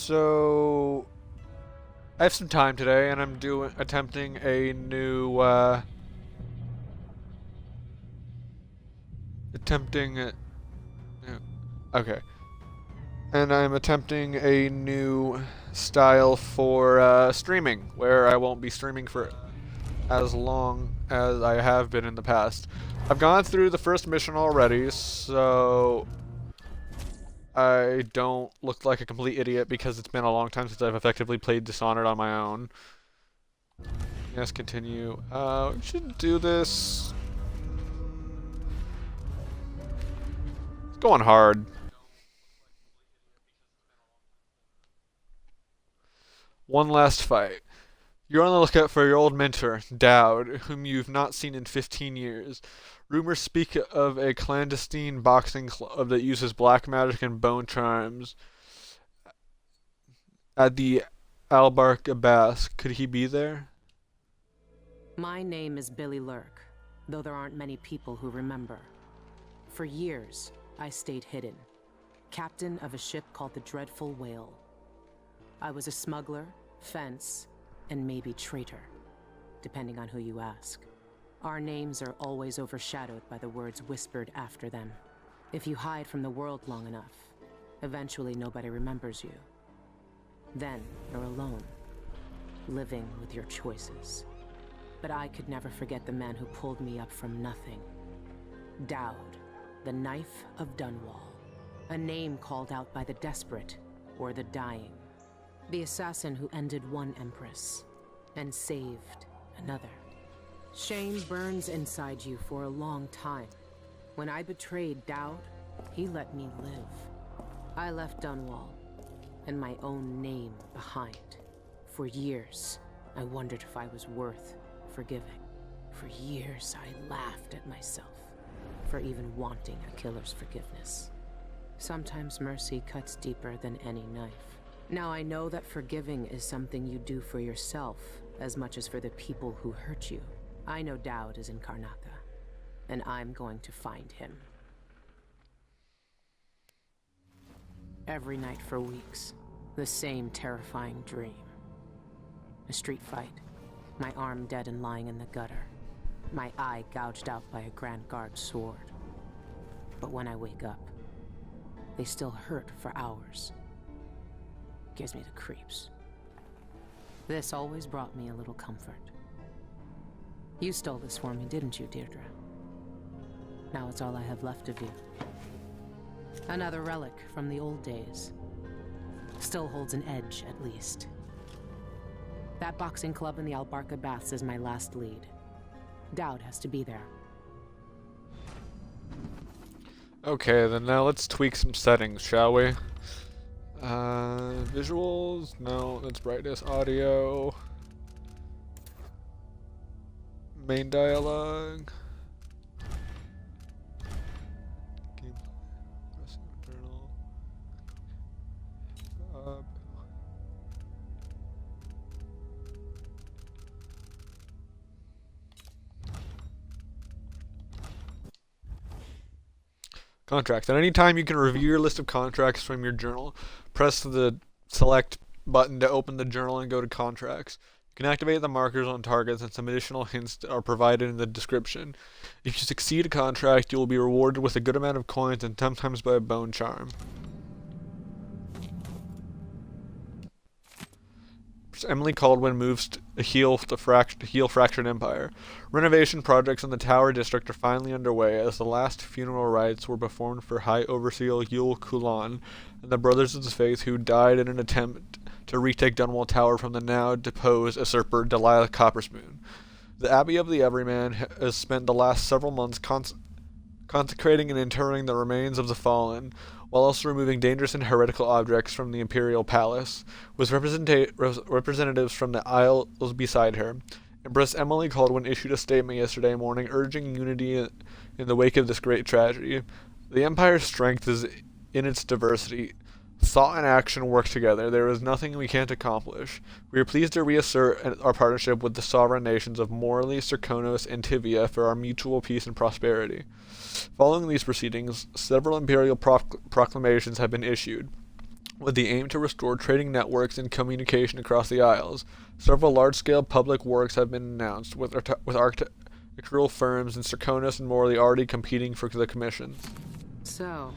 So I have some time today, and I'm attempting a new attempting okay, and I'm attempting a new style for streaming, where I won't be streaming for as long as I have been in the past. I've gone through the first mission already, so I don't look like a complete idiot because it's been a long time since I've effectively played Dishonored on my own. Yes, continue. We should do this. It's going hard. One last fight. You're on the lookout for your old mentor, Dowd, whom you've not seen in 15 years. Rumors speak of a clandestine boxing club that uses black magic and bone charms at the Albark Abbas. Could he be there? My name is Billy Lurk, though there aren't many people who remember. For years, I stayed hidden, captain of a ship called the Dreadful Whale. I was a smuggler, fence, and maybe traitor, depending on who you ask. Our names are always overshadowed by the words whispered after them. If you hide from the world long enough, eventually nobody remembers you. Then you're alone, living with your choices. But I could never forget the man who pulled me up from nothing. Dowd, the Knife of Dunwall. A name called out by the desperate or the dying. The assassin who ended one empress and saved another. Shame burns inside you for a long time. When I betrayed Dowd, he let me live. I left Dunwall and my own name behind. For years, I wondered if I was worth forgiving. For years, I laughed at myself for even wanting a killer's forgiveness. Sometimes mercy cuts deeper than any knife. Now I know that forgiving is something you do for yourself as much as for the people who hurt you. I know Dowd is in Karnatha, and I'm going to find him. Every night for weeks, the same terrifying dream. A street fight, my arm dead and lying in the gutter, my eye gouged out by a Grand Guard sword. But when I wake up, they still hurt for hours. Gives me the creeps. This always brought me a little comfort. You stole this for me, didn't you, Deirdre? Now it's all I have left of you. Another relic from the old days. Still holds an edge, at least. That boxing club in the Albarca Baths is my last lead. Dowd has to be there. Okay, then now let's tweak some settings, shall we? Visuals? No, that's brightness. Audio. Main dialogue. Contracts. At any time, you can review your list of contracts from your journal. Press the select button to open the journal and go to contracts. You can activate the markers on targets, and some additional hints are provided in the description. If you succeed a contract, you will be rewarded with a good amount of coins and sometimes by a bone charm. Emily Caldwin moves to heal Fractured Empire. Renovation projects in the Tower District are finally underway, as the last funeral rites were performed for High Overseer Yul Kulan and the Brothers of the Faith who died in an attempt to retake Dunwall Tower from the now deposed usurper Delilah Copperspoon. The Abbey of the Everyman has spent the last several months consecrating and interring the remains of the fallen, while also removing dangerous and heretical objects from the Imperial Palace, with representatives from the Isles beside her. Empress Emily Caldwin issued a statement yesterday morning urging unity in the wake of this great tragedy. The Empire's strength is in its diversity. Thought and action work together. There is nothing we can't accomplish. We are pleased to reassert our partnership with the sovereign nations of Morley, Serkonos, and Tivia for our mutual peace and prosperity. Following these proceedings, several imperial proclamations have been issued. with the aim to restore trading networks and communication across the Isles. Several large-scale public works have been announced, with architectural firms in Serkonos and Morley already competing for the commission. So,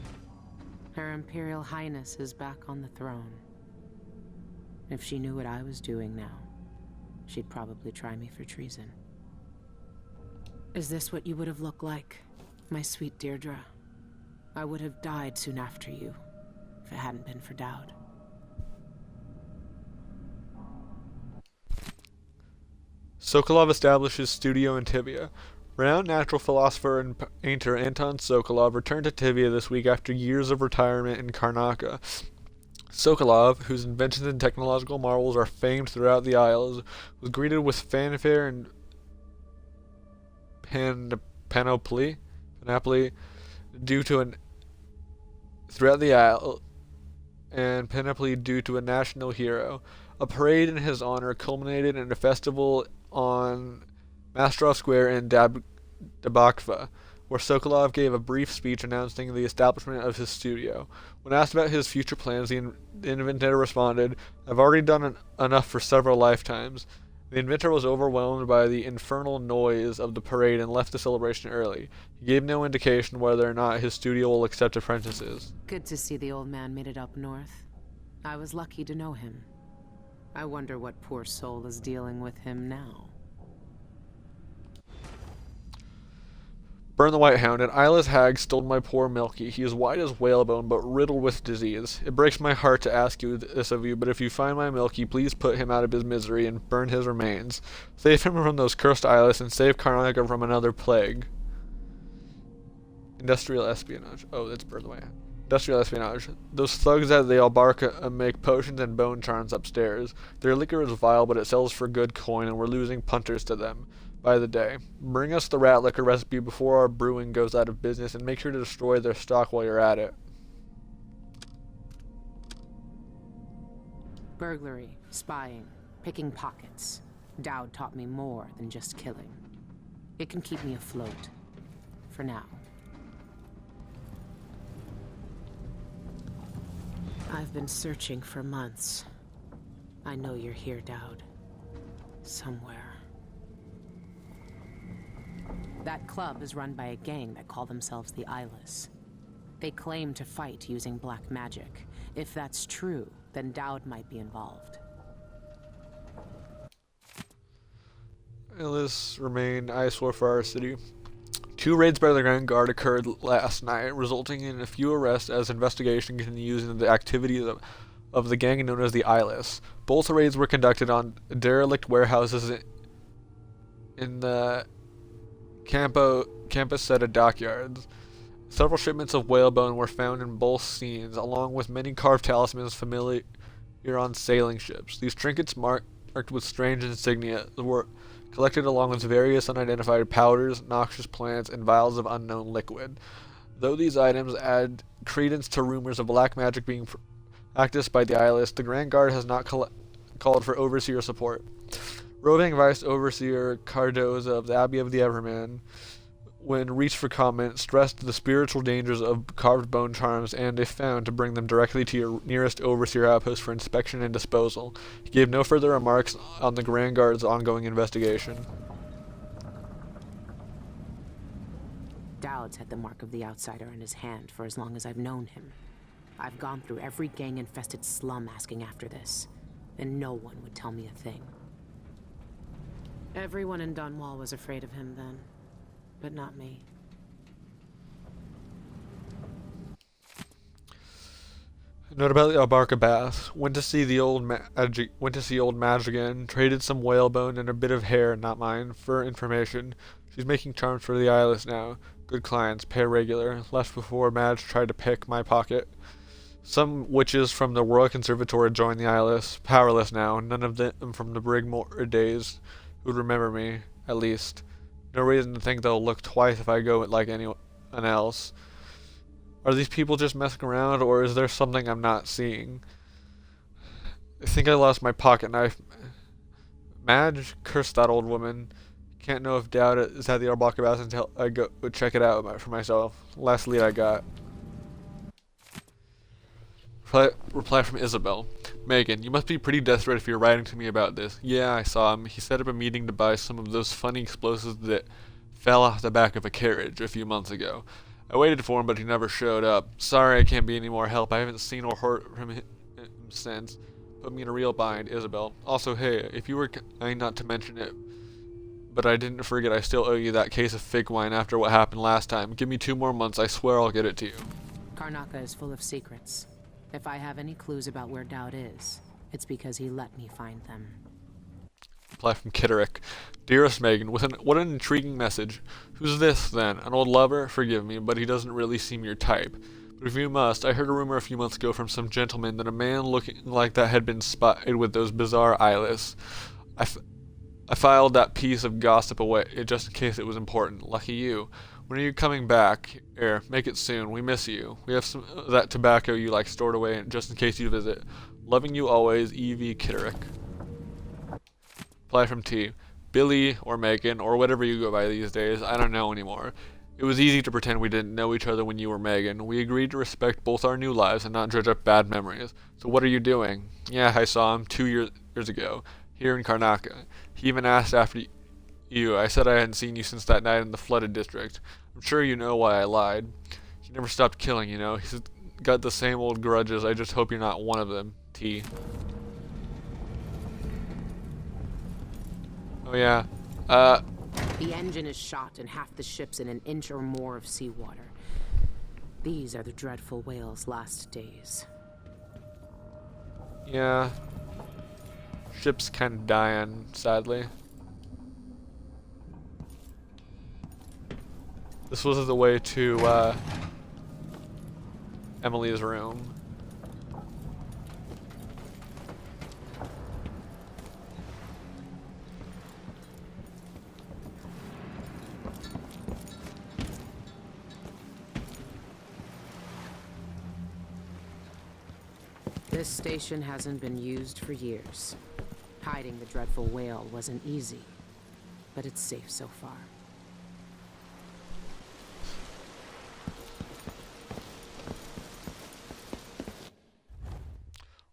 Her Imperial Highness is back on the throne. If she knew what I was doing now, she'd probably try me for treason. Is this what you would have looked like, my sweet Deirdre? I would have died soon after you, if it hadn't been for Dowd. Sokolov established his studio in Tivia. Renowned natural philosopher and painter Anton Sokolov returned to Tivia this week after years of retirement in Karnaca. Sokolov, whose inventions and technological marvels are famed throughout the Isles, was greeted with fanfare and panoply due to an throughout the Isle and panoply due to a national hero. A parade in his honor culminated in a festival on Mastrov Square in Dabakva, where Sokolov gave a brief speech announcing the establishment of his studio. When asked about his future plans, the inventor responded, "I've already done enough for several lifetimes." The inventor was overwhelmed by the infernal noise of the parade and left the celebration early. He gave no indication whether or not his studio will accept apprentices. Good to see the old man made it up north. I was lucky to know him. I wonder what poor soul is dealing with him now. Burn the White Hound. An eyeless hag stole my poor Milky. He is white as whalebone, but riddled with disease. It breaks my heart to ask this of you, but if you find my Milky, please put him out of his misery and burn his remains. Save him from those cursed eyeless and save Karnaca from another plague. Industrial espionage. Oh, that's Burn the White Hound. Industrial espionage. Those thugs at the Albarca make potions and bone charms upstairs. Their liquor is vile, but it sells for good coin, and we're losing punters to them by the day. Bring us the rat liquor recipe before our brewing goes out of business, and make sure to destroy their stock while you're at it. Burglary, spying, picking pockets. Dowd taught me more than just killing. It can keep me afloat. For now. I've been searching for months. I know you're here, Dowd. Somewhere. That club is run by a gang that call themselves the Eyeless. They claim to fight using black magic. If that's true, then Dowd might be involved. This remained eyesore for our city. 2 raids by the Grand Guard occurred last night, resulting in a few arrests as investigation continues into the activities of the gang known as the Eyeless. Both raids were conducted on derelict warehouses in the campus set of dockyards. Several shipments of whalebone were found in both scenes, along with many carved talismans familiar on sailing ships. These trinkets marked with strange insignia were collected along with various unidentified powders, noxious plants, and vials of unknown liquid. Though these items add credence to rumors of black magic being practiced by the Eyeless, the Grand Guard has not called for overseer support. Roving Vice Overseer Cardoza of the Abbey of the Everman, when reached for comment, stressed the spiritual dangers of carved bone charms and, if found, to bring them directly to your nearest Overseer outpost for inspection and disposal. He gave no further remarks on the Grand Guard's ongoing investigation. Dowd's had the mark of the outsider in his hand for as long as I've known him. I've gone through every gang-infested slum asking after this, and no one would tell me a thing. Everyone in Dunwall was afraid of him then, but not me. Note about the Albarca bath. Went to see old Madge again. Traded some whalebone and a bit of hair, not mine, for information. She's making charms for the Eyeless now. Good clients, pay regular. Left before Madge tried to pick my pocket. Some witches from the Royal Conservatory joined the Eyeless. Powerless now. None of them from the Brigmore days who'd remember me, at least. No reason to think they'll look twice if I go like anyone else. Are these people just messing around, or is there something I'm not seeing? I think I lost my pocket knife. Madge, curse that old woman. Can't know if Dowd is at the Albarca bath until I go check it out for myself. Last lead I got. Reply from Isabel. Megan, you must be pretty desperate if you're writing to me about this. Yeah, I saw him. He set up a meeting to buy some of those funny explosives that fell off the back of a carriage a few months ago. I waited for him, but he never showed up. Sorry I can't be any more help. I haven't seen or heard from him since. Put me in a real bind, Isabel. Also, hey, if you were kind not to mention it, but I didn't forget I still owe you that case of fig wine after what happened last time. Give me 2 more months. I swear I'll get it to you. Karnaca is full of secrets. If I have any clues about where Dowd is, it's because he let me find them. Reply from Kitterick. Dearest Megan, what an intriguing message. Who's this, then? An old lover? Forgive me, but he doesn't really seem your type. But if you must, I heard a rumor a few months ago from some gentleman that a man looking like that had been spotted with those bizarre eyelids. I filed that piece of gossip away just in case it was important. Lucky you. When are you coming back? Here, make it soon. We miss you. We have some of that tobacco you like stored away just in case you visit. Loving you always, E.V. Kitterick. Reply from T. Billy, or Megan, or whatever you go by these days, I don't know anymore. It was easy to pretend we didn't know each other when you were Megan. We agreed to respect both our new lives and not dredge up bad memories. So what are you doing? Yeah, I saw him 2 years ago, here in Karnaca. He even asked after you. I said I hadn't seen you since that night in the flooded district. I'm sure you know why I lied. He never stopped killing, you know. He's got the same old grudges. I just hope you're not one of them. T. Oh yeah. The engine is shot and half the ship's in an inch or more of seawater. These are the dreadful whale's last days. Yeah. Ship's kind of dying, sadly. This was the way to Emily's room. This station hasn't been used for years. Hiding the dreadful whale wasn't easy, but it's safe so far.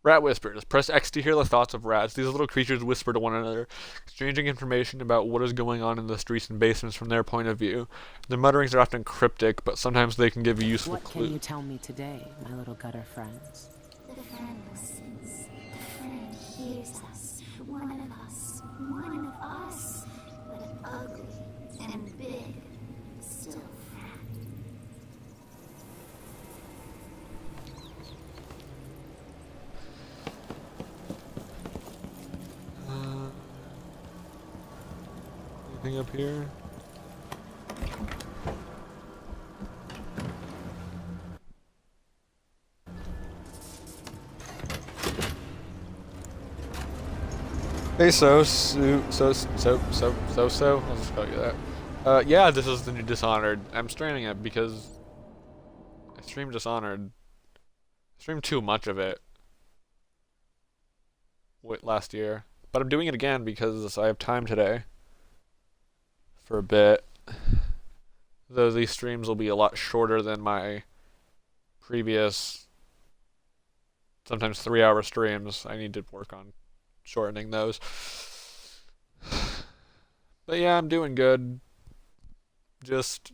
Rat whispers. Press X to hear the thoughts of rats. These little creatures whisper to one another, exchanging information about what is going on in the streets and basements from their point of view. Their mutterings are often cryptic, but sometimes they can give you useful clues. What can you tell me today, my little gutter friends? The friend listens. The friend hears us. One of us, but ugly and big, still friend. Anything up here? Hey, so, I'll just call you that. Yeah, this is the new Dishonored. I'm streaming it because I streamed Dishonored. I streamed too much of it last year. But I'm doing it again because I have time today for a bit. Though these streams will be a lot shorter than my previous, sometimes 3-hour streams. I need to work on shortening those. But yeah, I'm doing good. Just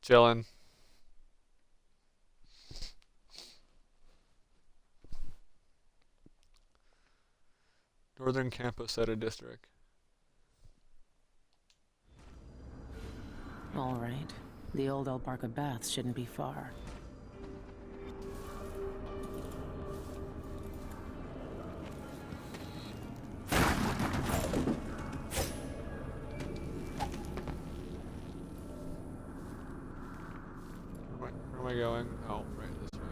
chilling. Northern Camposetta District. All right. The old Albarca Baths shouldn't be far. Where am I going? Oh, right this way.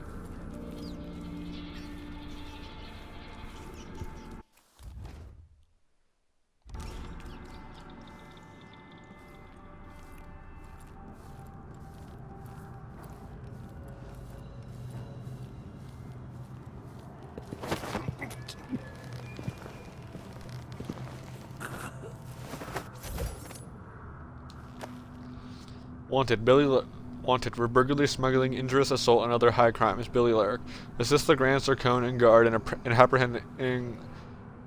Wanted, Billy Wanted for burglary, smuggling, injurious assault, and other high crimes. Billy Lyric. Assist the Grand Circone Guard in apprehending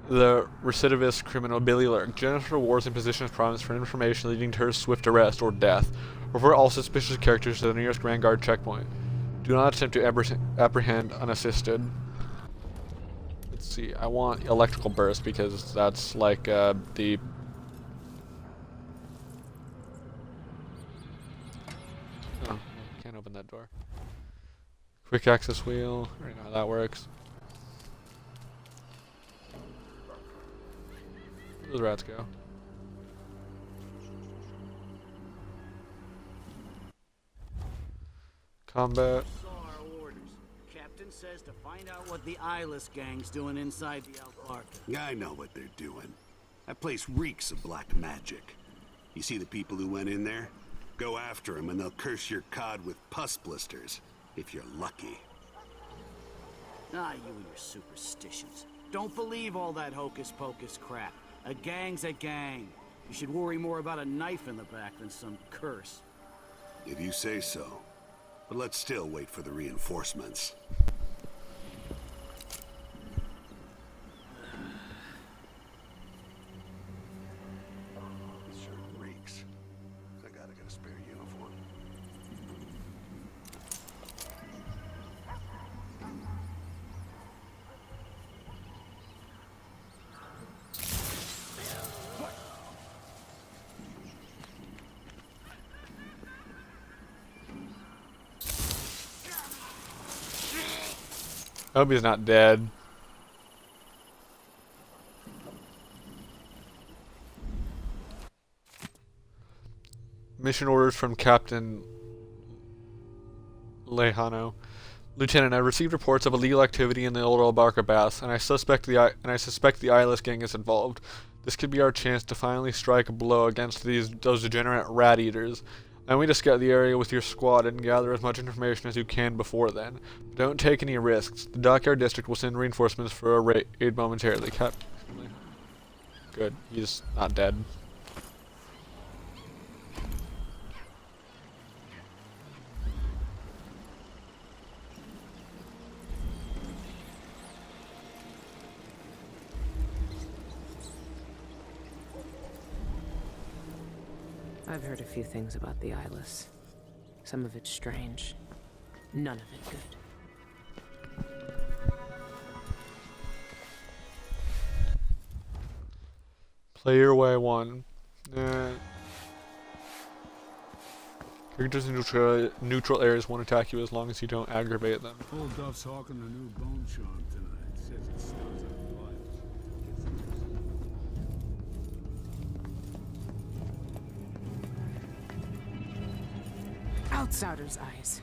the recidivist criminal Billy Lyric. Generous rewards and positions promised for information leading to her swift arrest or death. Report all suspicious characters to the nearest Grand Guard checkpoint. Do not attempt to apprehend unassisted. Let's see. I want electrical burst because that's like the... Oh, can't open that door. Quick access wheel. I already know how that works. Where those rats go? Combat. Saw our orders. Captain says to find out what the eyeless gang's doing inside the Albarca. Yeah, I know what they're doing. That place reeks of black magic. You see the people who went in there? Go after them and they'll curse your cod with pus blisters, if you're lucky. Ah, you and your superstitions. Don't believe all that hocus-pocus crap. A gang's a gang. You should worry more about a knife in the back than some curse. If you say so. But let's still wait for the reinforcements. It sure reeks. I gotta get a spare uniform. I hope he's not dead. Mission orders from Captain Lejano. Lieutenant, I received reports of illegal activity in the old Albarca baths, and I suspect the eyeless gang is involved. This could be our chance to finally strike a blow against those degenerate rat eaters. I want you to scout the area with your squad and gather as much information as you can before then. But don't take any risks. The Dockyard District will send reinforcements for a raid momentarily. Good. He's not dead. I've heard a few things about the eyeless. Some of it strange. None of it good. Play your way 1. Characters in neutral areas won't attack you as long as you don't aggravate them. Old Duff's hawking a new bone charm tonight. Says it starts on fire. Outsider's eyes.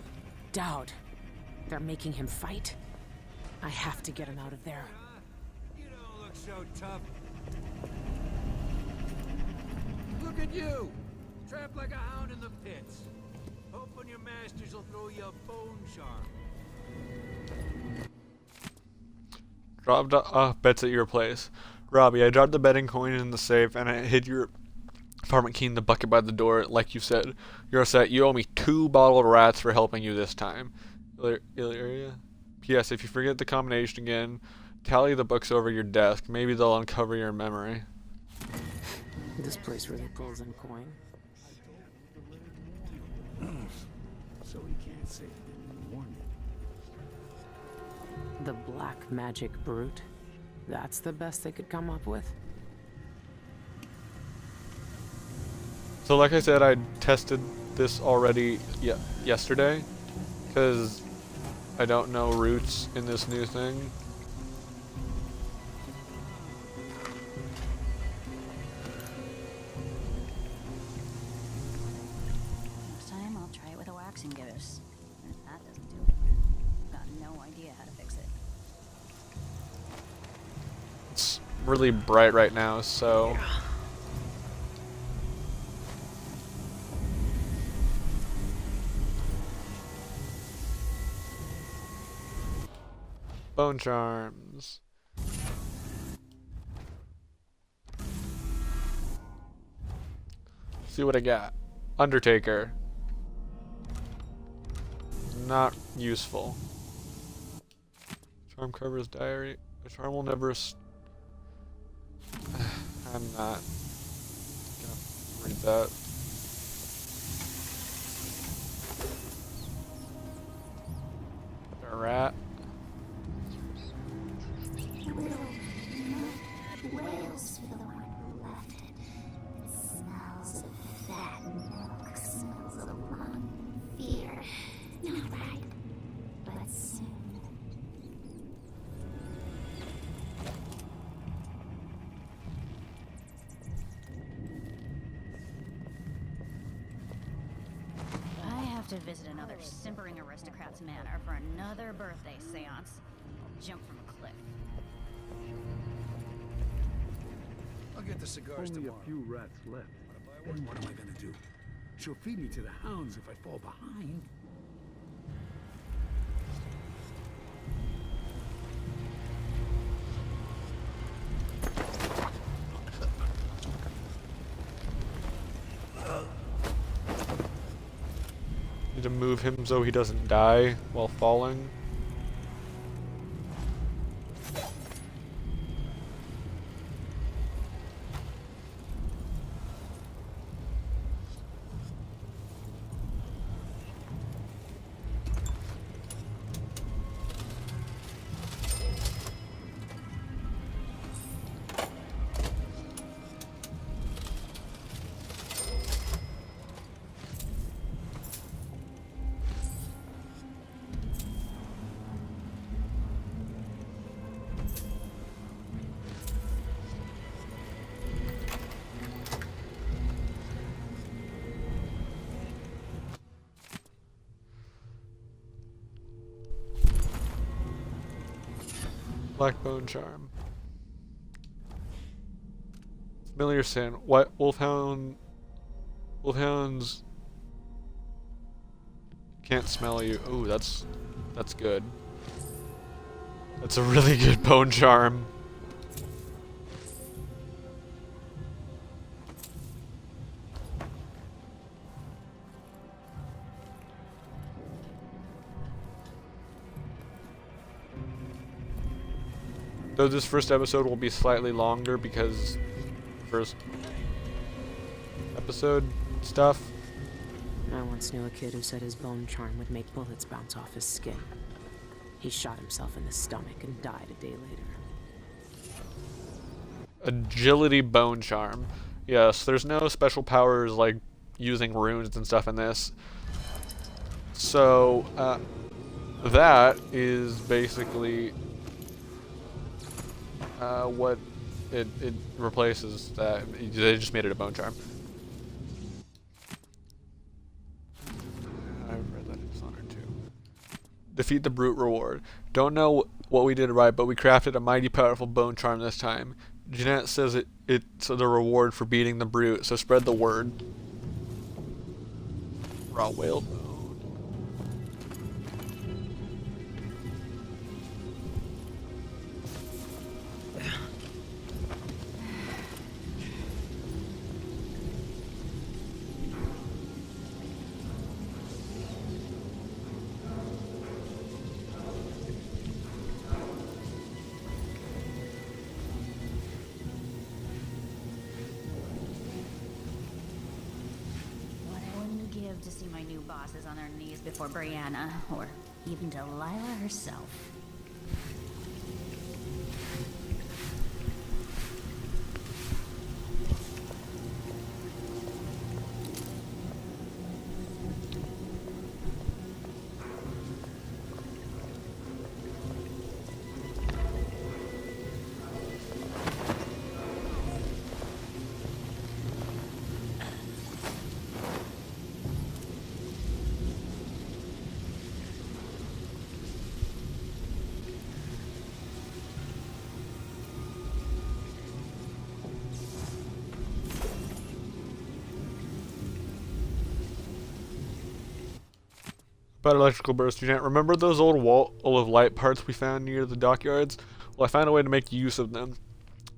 Dowd. They're making him fight. I have to get him out of there. You don't look so tough. Look at you! Trapped like a hound in the pits. Hoping your masters will throw you a bone charm. Dropped bets at your place. Robbie, I dropped the betting coin in the safe and I hid your apartment key in the bucket by the door, like you said. You're set. You owe me 2 bottled rats for helping you this time. Illyria? P.S. If you forget the combination again, tally the books over your desk. Maybe they'll uncover your memory. This place really pulls in coin. So he can't say he didn't warn you. The black magic brute. That's the best they could come up with. So like I said, I tested this already yesterday, because I don't know routes in this new thing. Next time I'll try it with a waxing goose. And if that doesn't do it, I've got no idea how to fix it. It's really bright right now, so... Bone charms. See what I got. Undertaker. not useful. Charm covers diary. The charm will never. I'm not gonna read that. A rat. Whales for the one who left it. It smells of fat milk, smells of lung, fear. Not right, but soon. I have to visit another simpering aristocrat's manor for another birthday seance. I'll jump from a cliff. I'll get the cigars Only tomorrow. a few rats left. And what am I gonna do? She'll feed me to the hounds if I fall behind. Need to move him so he doesn't die while falling. Black Bone Charm. Familiar sin. What? Wolfhounds can't smell you. Ooh, that's good. That's a really good bone charm. Though this first episode will be slightly longer because first episode stuff. I once knew a kid who said his bone charm would make bullets bounce off his skin. He shot himself in the stomach and died a day later. Agility bone charm. Yes, there's no special powers like using runes and stuff in this. So that is basically what it replaces. That they just made it a bone charm. I've read that in Dishonored too. Defeat the brute reward. Don't know what we did right, but we crafted a mighty powerful bone charm this time. Jeanette says it's the reward for beating the brute, so spread the word. Raw whale bone. To see my new bosses on their knees before Brianna, or even Delilah herself. About electrical burst, Jeanette, remember those old wall of light parts we found near the dockyards? Well, I found a way to make use of them.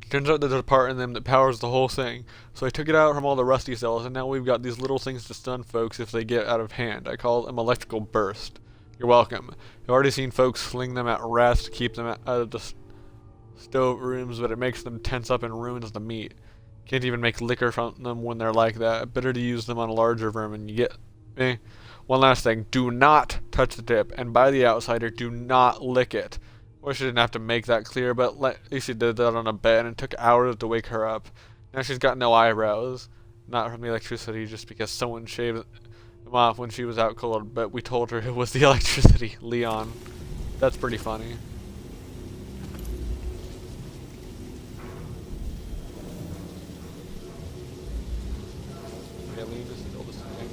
Turns out there's a part in them that powers the whole thing. So I took it out from all the rusty cells, and now we've got these little things to stun folks if they get out of hand. I call them electrical burst. You're welcome. I've already seen folks sling them at rest to keep them out of the stove rooms, but it makes them tense up and ruins the meat. Can't even make liquor from them when they're like that. Better to use them on larger vermin. You get me? One last thing. Do not touch the tip, and by the outsider, do not lick it. Wish I didn't have to make that clear, but at least he did that on a bed, and it took hours to wake her up. Now she's got no eyebrows. Not from the electricity, just because someone shaved them off when she was out cold, but we told her it was the electricity. Leon. That's pretty funny. Yeah, Leon is still the same.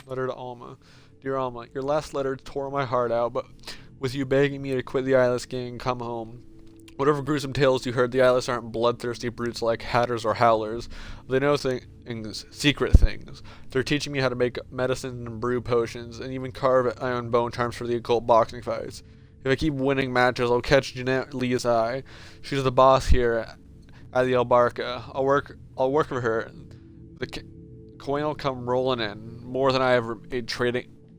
Letter to Alma. Dear Alma, your last letter tore my heart out, but with you begging me to quit the Eyeless gang and come home. Whatever gruesome tales you heard, the Eyeless aren't bloodthirsty brutes like hatters or howlers. They know things, secret things. They're teaching me how to make medicine and brew potions, and even carve iron bone charms for the occult boxing fights. If I keep winning matches, I'll catch Jeanette Lee's eye. She's the boss here at the Albarca. I'll work for her. The coin will come rolling in, more than I ever made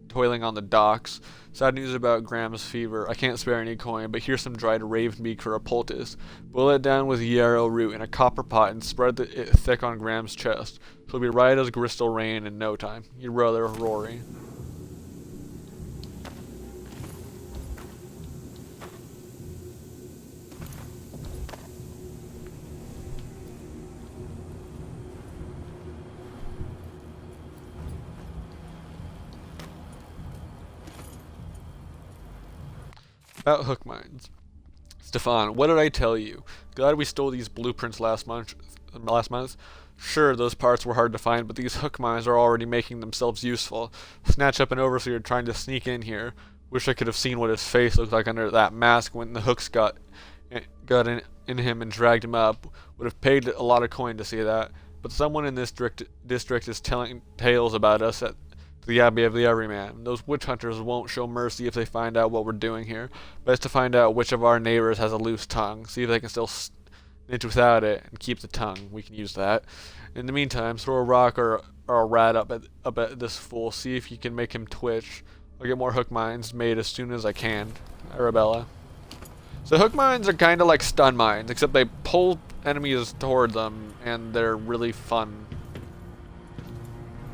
toiling on the docks. Sad news about Graham's fever. I can't spare any coin, but here's some dried raven meat for a poultice. Boil it down with yarrow root in a copper pot and spread it thick on Graham's chest. She'll be right as crystal rain in no time. Your brother, Rory. About hook mines. Stefan, what did I tell you? Glad we stole these blueprints last month. Sure, those parts were hard to find, but these hook mines are already making themselves useful. Snatch up an overseer trying to sneak in here. Wish I could have seen what his face looked like under that mask when the hooks got in him and dragged him up. Would have paid a lot of coin to see that. But someone in this district is telling tales about us at the Abbey of the Everyman. Those witch hunters won't show mercy if they find out what we're doing here. Best to find out which of our neighbors has a loose tongue. See if they can still snitch without it and keep the tongue. We can use that. In the meantime, throw a rock or a rat up at this fool. See if you can make him twitch. I'll get more hook mines made as soon as I can. Arabella. So hook mines are kind of like stun mines, except they pull enemies toward them, and they're really fun.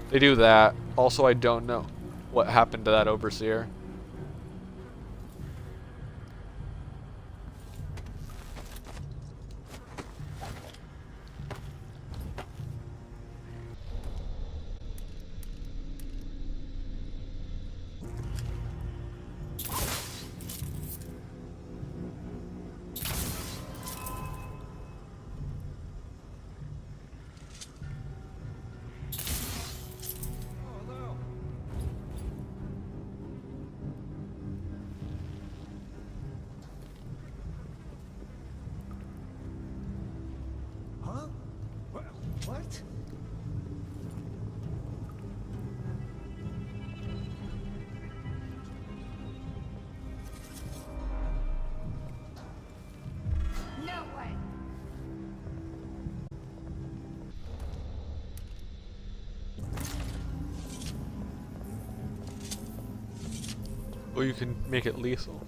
They do that. Also, I don't know what happened to that overseer. What? No way! Or you can make it lethal.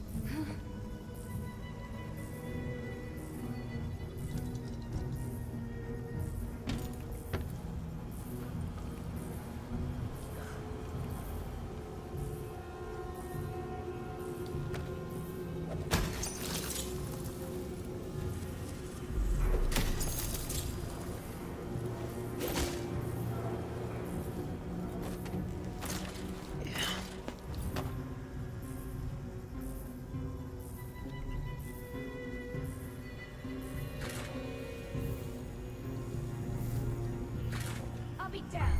I'll be down.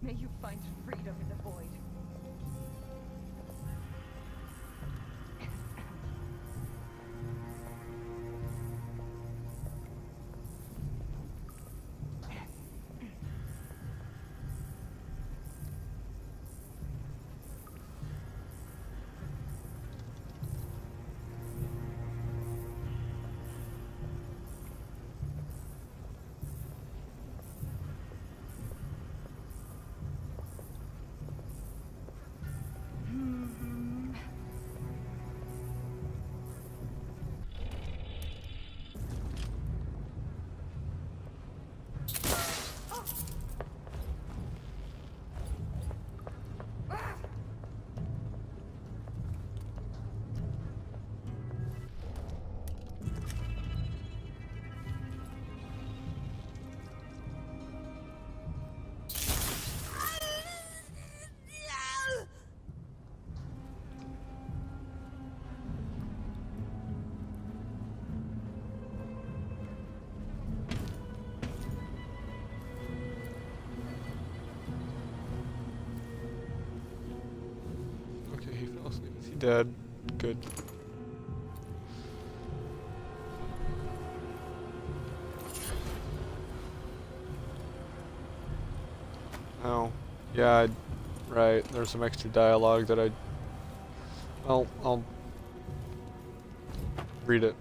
May you find freedom in the void. Okay, he fell asleep. Is he dead? Good. Oh, yeah, right. There's some extra dialogue that I'll read it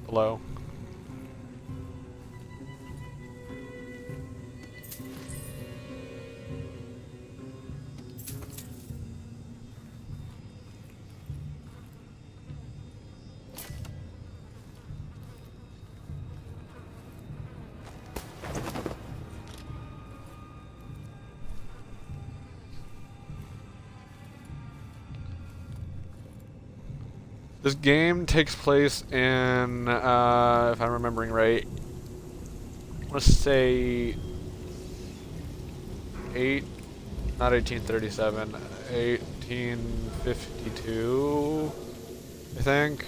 below. This game takes place in, if I'm remembering right, let's say not 1837, 1852, I think.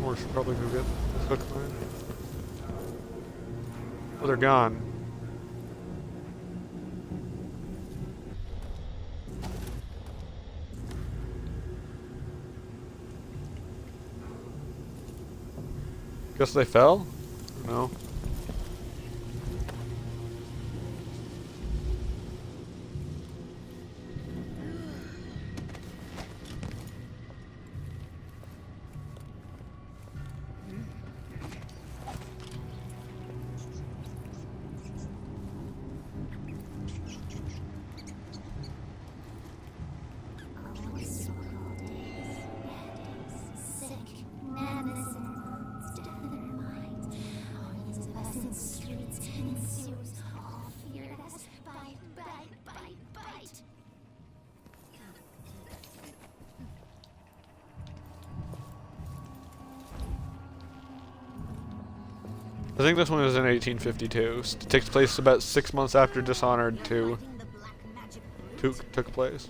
Or should probably go get this hook line. Oh, they're gone. Guess they fell? No. I think this one is in 1852. It takes place about 6 months after Dishonored 2 took place.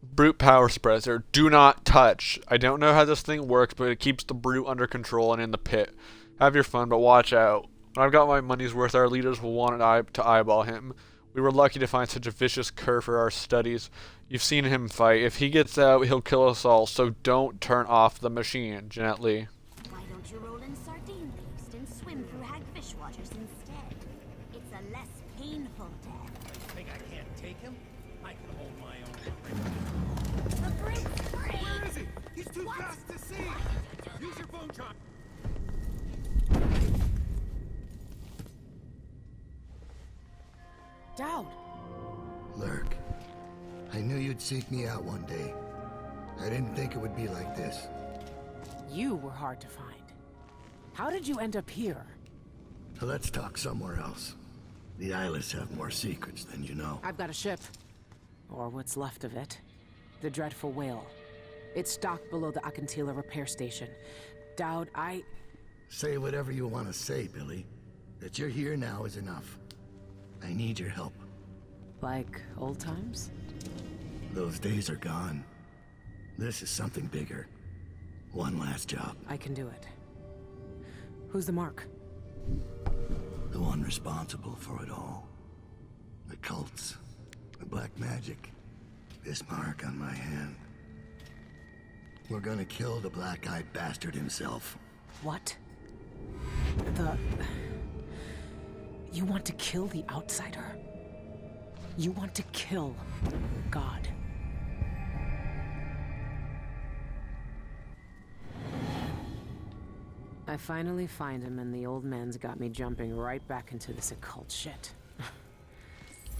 Brute power suppressor. Do not touch. I don't know how this thing works, but it keeps the brute under control and in the pit. Have your fun, but watch out. When I've got my money's worth, our leaders will want to eyeball him. We were lucky to find such a vicious cur for our studies. You've seen him fight. If he gets out, he'll kill us all, so don't turn off the machine. Jeanette Lee. Why don't you roll in sardine paste and swim through hagfish waters instead? It's a less painful death. Think I can't take him? I can hold my own. The brute's free! Where is he? He's too fast to see! Use your phone charge! Dowd! Lurk, I knew you'd seek me out one day. I didn't think it would be like this. You were hard to find. How did you end up here? Let's talk somewhere else. The Eyeless have more secrets than you know. I've got a ship. Or what's left of it. The Dreadful Whale. It's docked below the Akantila repair station. Dowd, Say whatever you want to say, Billy. That you're here now is enough. I need your help. Like old times? Those days are gone. This is something bigger. One last job. I can do it. Who's the mark? The one responsible for it all. The cults. The black magic. This mark on my hand. We're gonna kill the black-eyed bastard himself. What? You want to kill the outsider? You want to kill God? I finally find him, and the old man's got me jumping right back into this occult shit.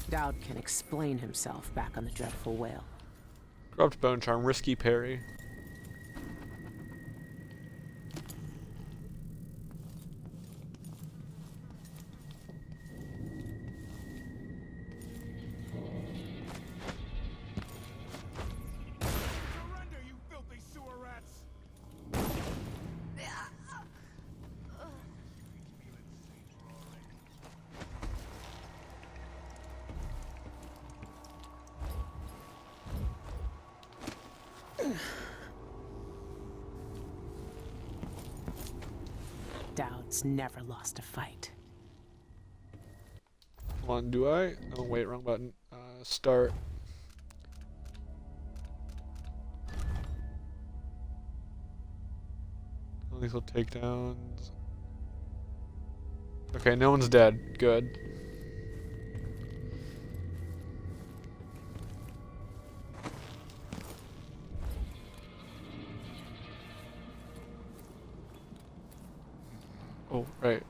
Dowd can explain himself back on the Dreadful Whale. Corrupt bone charm, risky parry. Surrender, you filthy sewer rats! Dowd's never lost a fight. Hold on, do I? Oh wait, wrong button. Start. Lethal takedowns. Okay, no one's dead. Good. Oh, right.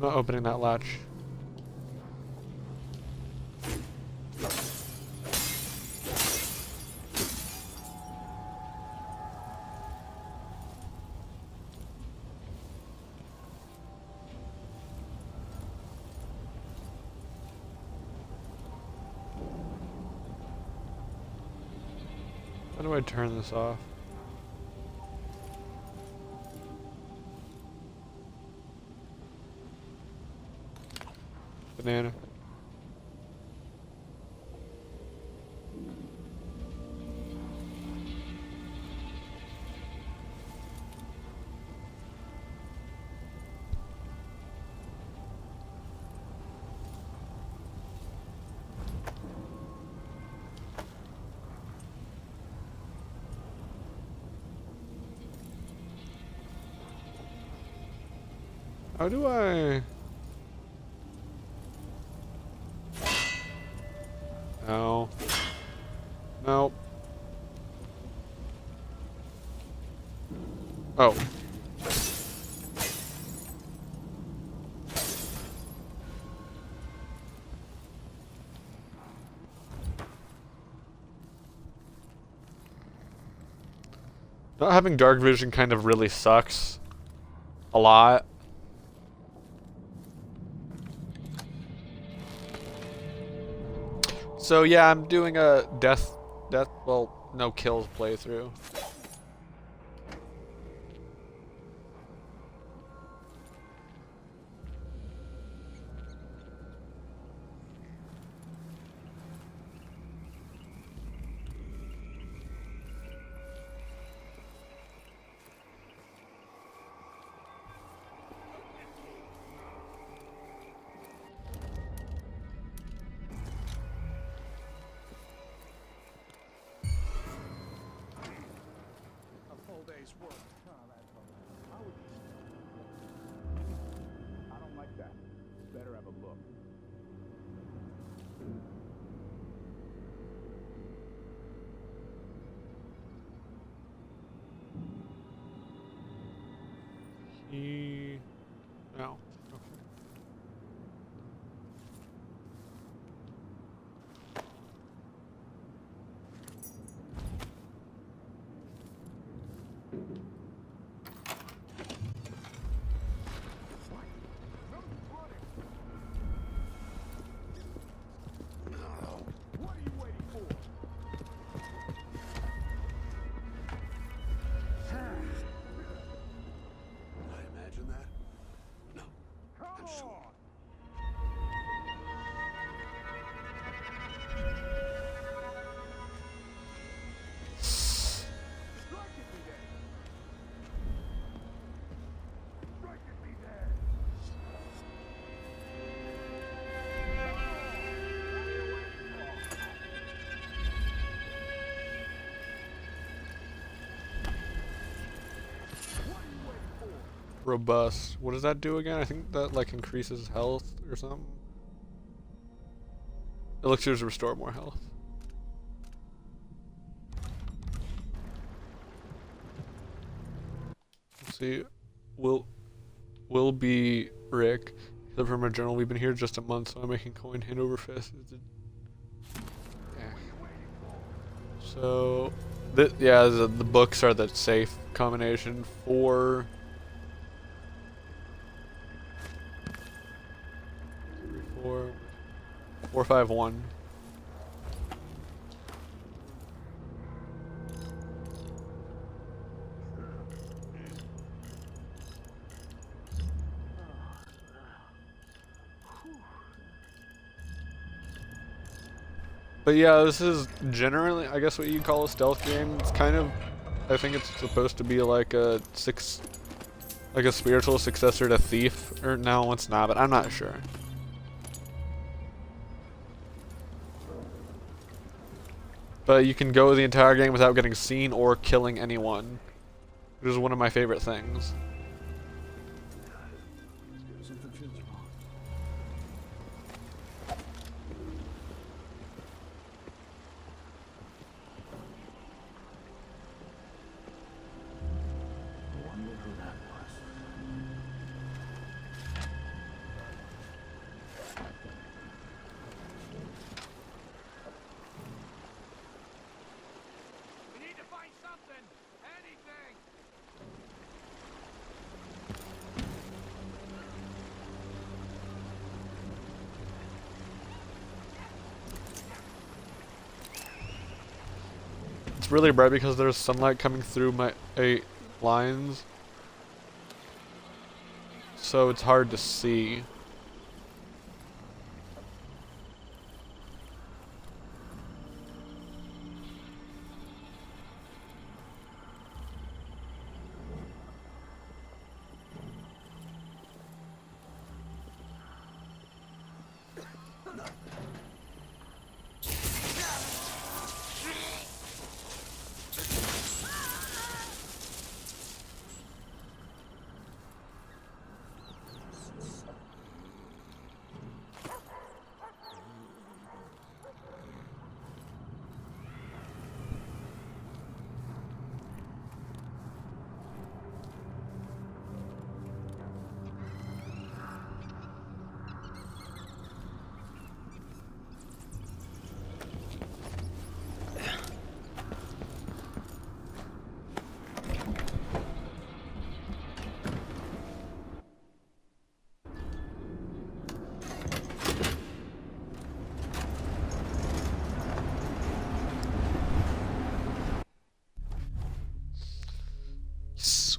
Not opening that latch. How do I turn this off? Banana. How do I... No. Nope. Oh. Not having dark vision kind of really sucks. A lot. So yeah, I'm doing a well, no kills playthrough. soon. Robust. What does that do again? I think that like increases health or something. Elixirs restore more health. Let's see. Will be Rick. Except from our journal, we've been here just a month, so I'm making coin hand over fist. Yeah. So, yeah, the books are the safe combination for. 451. But yeah, this is generally, I guess, what you call a stealth game. It's kind of, I think it's supposed to be like a spiritual successor to Thief, or no, it's not, but I'm not sure. But you can go the entire game without getting seen or killing anyone, which is one of my favorite things. We need to find something! Anything! It's really bright because there's sunlight coming through my 8 lines, so it's hard to see.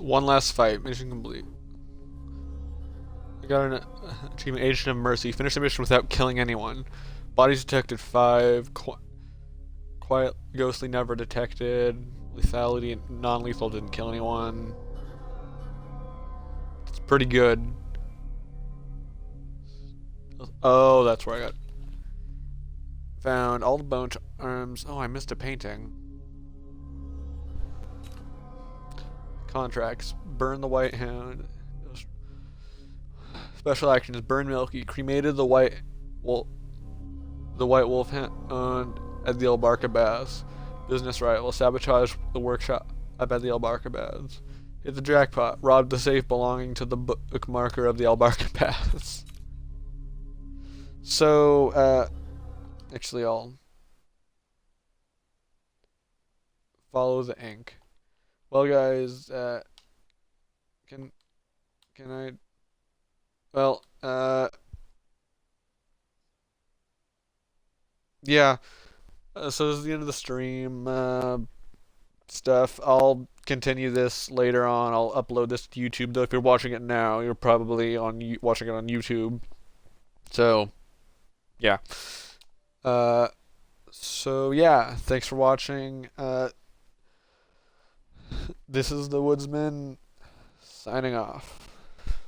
One last fight. Mission complete. I got an achievement, Agent of Mercy. Finish the mission without killing anyone. Bodies detected 5. Quiet, ghostly, never detected. Lethality, non-lethal, didn't kill anyone. It's pretty good. Oh, that's where I got. Found all the bone arms. Oh, I missed a painting. Contracts. Burn the White Hound. Special actions. Burn Milky. Cremated the White Wolf Hound at the Albarcabas. Business rival. Sabotage the workshop at the Albarcabas. Hit the jackpot. Robbed the safe belonging to the bookmarker of the Albarcabas. So, actually I'll follow the ink. Well, guys, can I? Well, yeah. So this is the end of the stream stuff. I'll continue this later on. I'll upload this to YouTube. Though if you're watching it now, you're probably watching it on YouTube. So, yeah. So yeah, thanks for watching. This is the Woodsman signing off.